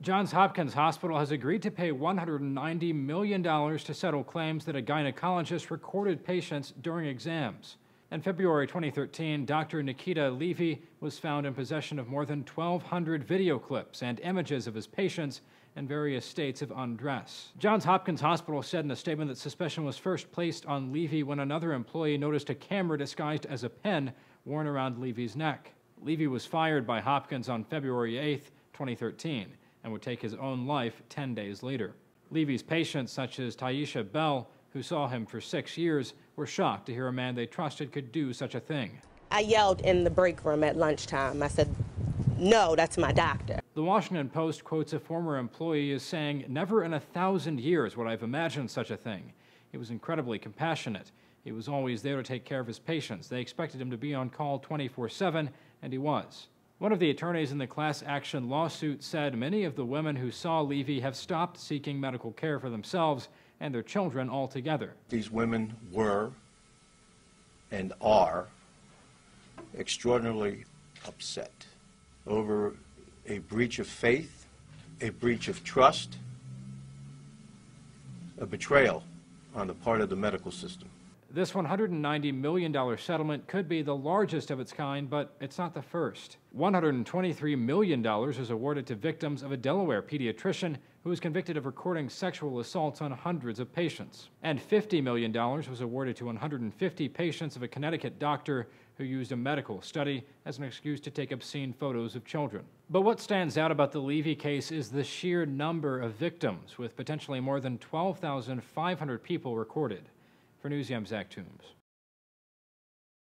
Johns Hopkins Hospital has agreed to pay $190 million to settle claims that a gynecologist recorded patients during exams. In February 2013, Dr. Nikita Levy was found in possession of more than 1,200 video clips and images of his patients in various states of undress. Johns Hopkins Hospital said in a statement that suspicion was first placed on Levy when another employee noticed a camera disguised as a pen worn around Levy's neck. Levy was fired by Hopkins on February 8, 2013, and would take his own life 10 days later. Levy's patients, such as Taisha Bell, who saw him for 6 years, were shocked to hear a man they trusted could do such a thing. I yelled in the break room at lunchtime. I said, "No, that's my doctor." The Washington Post quotes a former employee as saying, "Never in 1,000 years would I have imagined such a thing. He was incredibly compassionate. He was always there to take care of his patients. They expected him to be on call 24/7, and he was." One of the attorneys in the class action lawsuit said many of the women who saw Levy have stopped seeking medical care for themselves and their children altogether. These women were and are extraordinarily upset over a breach of faith, a breach of trust, a betrayal on the part of the medical system. This $190 million settlement could be the largest of its kind, but it's not the first. $123 million was awarded to victims of a Delaware pediatrician who was convicted of recording sexual assaults on hundreds of patients. And $50 million was awarded to 150 patients of a Connecticut doctor who used a medical study as an excuse to take obscene photos of children. But what stands out about the Levy case is the sheer number of victims, with potentially more than 12,500 people recorded. For News, I'm Zach Toombs.